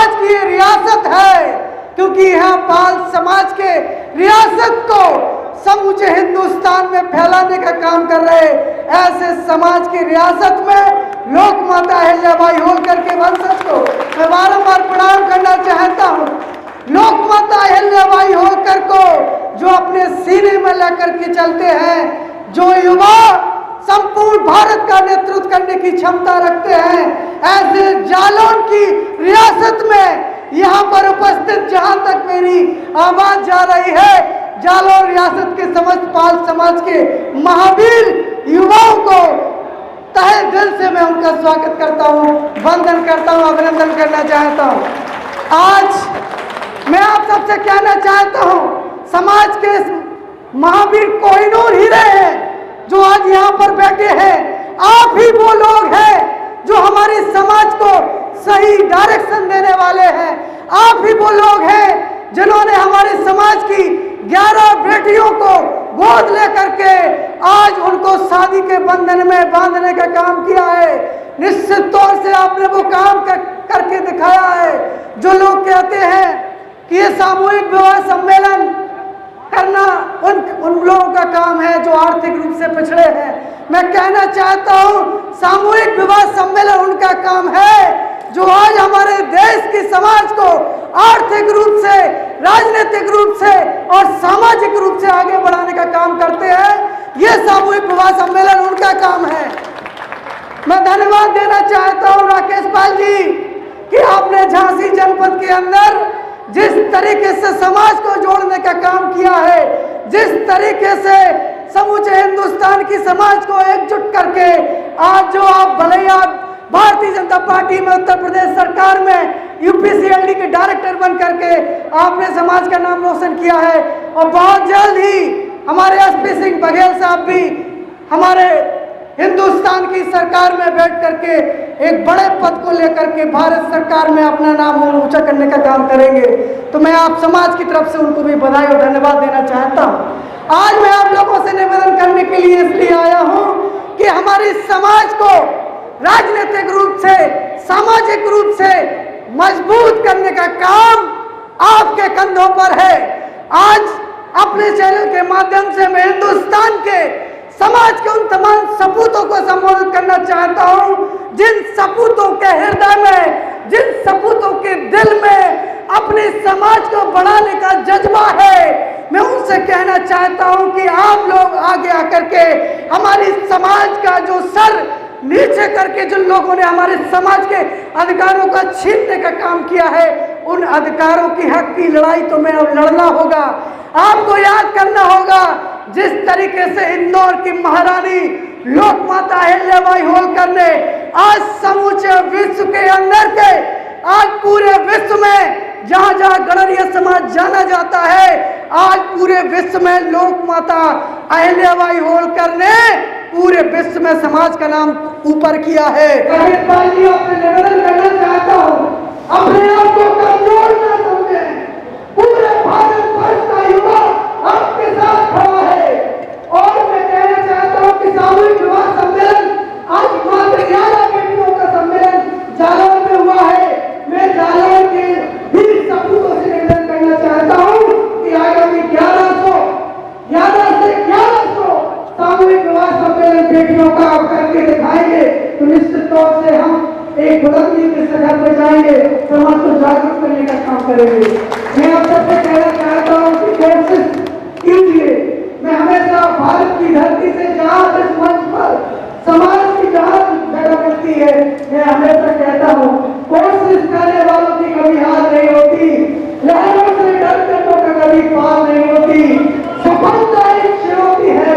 समाज की ये रियासत है, क्योंकि यहाँ पाल समाज के रियासत को समूचे हिंदुस्तान में फैलाने का काम कर रहे ऐसे समाज की रियासत में लोक माता अहिल्याबाई होलकर के वंशज को मैं बारंबार प्रणाम करना चाहता हूँ। लोक माता अहिल्याबाई होलकर को जो अपने सीने में लेकर के चलते हैं, जो युवा संपूर्ण भारत का नेतृत्व करने की क्षमता रखते हैं, ऐसे जालौन की रियासत में यहाँ पर उपस्थित जहाँ तक मेरी आवाज जा रही है, जालौन रियासत के समस्त पाल समाज के महावीर युवाओं को तहे दिल से मैं उनका स्वागत करता हूँ, वंदन करता हूँ, अभिनंदन करना चाहता हूँ। आज मैं आप सबसे कहना चाहता हूँ, समाज के महावीर कोहिनूर हीरे हैं जो आज यहाँ पर बैठे हैं। आप ही वो लोग हैं जो हमारे समाज को सही डायरेक्शन देने वाले हैं। आप ही वो लोग हैं जिन्होंने हमारे समाज की 11 बेटियों को गोद लेकर के आज उनको शादी के बंधन में बांधने का काम किया है। निश्चित तौर से आपने वो काम करके दिखाया है। जो लोग कहते हैं कि ये सामूहिक विवाह सम्मेलन करना उन लोगों का काम है जो आर्थिक रूप से पिछड़े हैं, मैं कहना चाहता हूं सामूहिक विवाह सम्मेलन उनका काम है जो आज हमारे देश की समाज को आर्थिक रूप से, राजनीतिक रूप से और सामाजिक रूप से आगे बढ़ाने का काम करते हैं। ये सामूहिक विवाह सम्मेलन उनका काम है। मैं धन्यवाद देना चाहता हूं राकेश पाल जी कि आपने झांसी जनपद के अंदर जिस तरीके से समाज को जोड़ने का काम किया है, जिस तरीके से समूचे हिंदुस्तान की समाज को एकजुट करके आज जो आप भले ही आप भारतीय जनता पार्टी में उत्तर प्रदेश सरकार में यूपीसीएलडी के डायरेक्टर बन करके आपने समाज का नाम रोशन किया है और बहुत जल्द ही हमारे एसपी सिंह बघेल साहब भी हमारे हिंदुस्तान की सरकार में बैठ करके एक बड़े पद को लेकर के भारत सरकार में अपना नाम ऊंचा करने का काम करेंगे। तो मैं आप समाज की तरफ से उनको भी बधाई और धन्यवाद देना चाहता हूं। आज मैं आप लोगों से निवेदन करने के लिए इसलिए आया हूं कि हमारे समाज को राजनीतिक रूप से, सामाजिक रूप से मजबूत करने का काम आपके कंधों पर है। आज अपने चैनल के माध्यम से मैं हिंदुस्तान के समाज के उन तमाम सपूतों को संबोधित करना चाहता हूं जिन सपूतों के हृदय में, जिन सपूतों के दिल में अपने समाज को बढ़ाने का जज्बा है। मैं उनसे कहना चाहता हूं कि आप लोग आगे आकर के हमारी समाज का जो सर नीचे करके जिन लोगों ने हमारे समाज के अधिकारों का छीनने का काम किया है, उन अधिकारों की हक की लड़ाई तो मैं अब लड़ना होगा। आपको याद करना होगा जिस तरीके से इंदौर की महारानी लोक माता अहिल्याबाई होलकर ने आज समूचे विश्व के अंदर के, आज पूरे विश्व में जहां जहां गणरिया समाज जाना जाता है, आज पूरे विश्व में लोक माता अहिल्याबाई होलकर ने पूरे विश्व में समाज का नाम ऊपर किया है। आपसे निवेदन करना चाहता हूं, अपने आप को कमजोर न समझें। पूरे भारत वर्ष का युवा आपके साथ खड़ा है और मैं कहना चाहता हूं कि सामूहिक विवाह सम्मेलन आज मात्र 11 बेटियों का सम्मेलन जालौन में हुआ है। मैं जालौन के भी सपूतों से निवेदन करना चाहता हूं कि आगामी 11 से 1100 सामूहिक विवाह सम्मेलन बेटियों का आप करके दिखाएंगे तो निश्चित तौर से हम एक बुलंदी के शिखर पर जाएंगे, समाज को जागरूक करने का काम करेंगे। मैं आप सबसे कहना चाहता हूं कि कोशिश कीजिए। मैं हमेशा भारत की धरती से जहां इस मंच पर समाज की जहां जगह मिलती है, मैं हमेशा कहता हूं कोशिश करने वालों की कभी हार नहीं होती, लहरों से डरने को कभी पार नहीं होती। सफलता एक चुनौती है,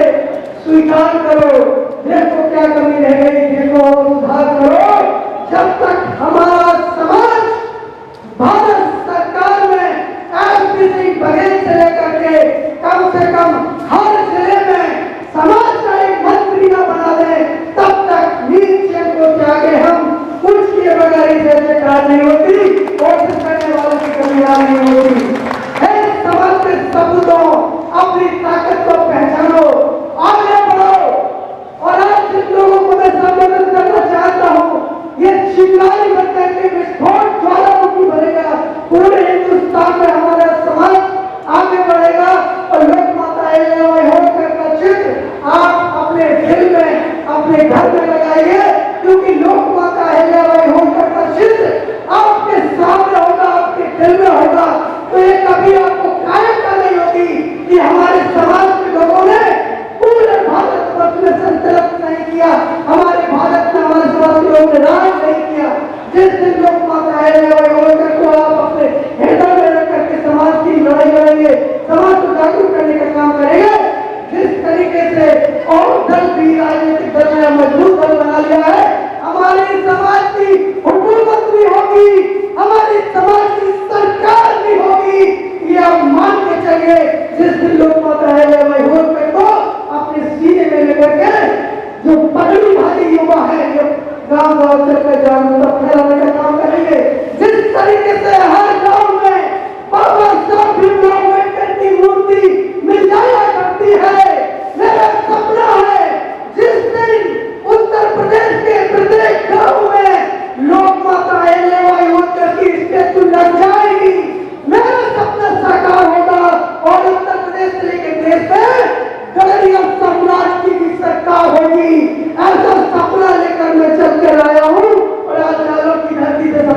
स्वीकार करो। देखो क्या कमी रह गई, देखो सुधार करो। जब तक हमारा समाज भारत सरकार में एसपी सिंह बघेल से लेकर के कम से कम हर जिले में समाज का एक मंत्री न बना दे, तब तक नीचे को जाके हम कुछ किए बगैर ही जैसे कार नहीं होती, कोशिश करने वालों की कमी नहीं होती। समाज के सपूतों, अपनी ताकत को पहचानो, आगे बढ़ो। और आज जिन लोगों को मैं संबोधित करना चाहता हूँ, ये चिंगारी बनकर के विस्फोट ज्वालामुखी भरेगा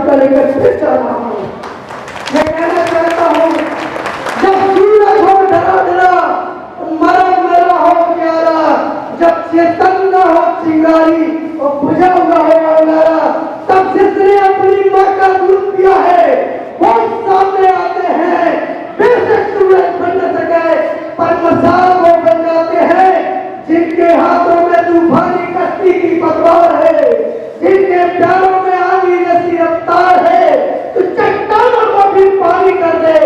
कल इकट्ठे चल रहा हूँ। मैं कहना चाहता हूँ, जब सूरज हो ढला ढला, मरा मरा हो प्यारा, जब चेतन न हो चिंगारी और बुझा हुआ हो अंगारा, तब जिसने अपनी माँ का दूध पिया है वो सामने आते हैं। बेशक सूरज बन न सके पर मसाल वो बन जाते हैं। जिनके हाथों में तूफानी कश्ती की पतवार है, जिनके प्यारों में आंधी जैसी रफ्तार है, तो चट्टानों को भी पानी कर दे,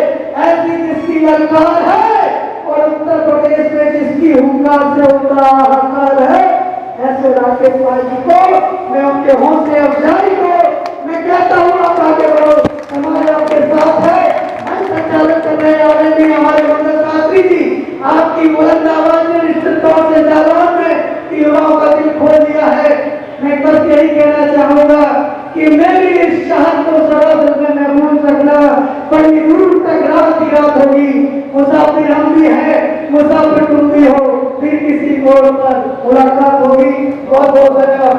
ऐसी जिसकी ललकार है। और उत्तर प्रदेश में जिसकी हुंकार से उतरा हाहाकार है, ऐसे राकेश भाई जी को, मैं उनके हौसले अफजाई को मैं कहता हूँ, आप आगे बढ़ो, समाज आपके साथ है। हम संचालक कर रहे आदरणीय हमारे मंगल शास्त्री जी, आपकी बुलंद आवाज ने निश्चित तौर से जालौन में युवाओं का दिल खोल दिया है। मैं बस यही कहना चाहूंगा कि मेरी इस शहर को सरासर में महफूज रखना, बड़ी दूर तक रात की रात होगी। मुसाफिर हम भी हैं, मुसाफिर तुम भी हो, फिर किसी मोड़ पर मुलाकात होगी। बहुत बहुत धन्यवाद।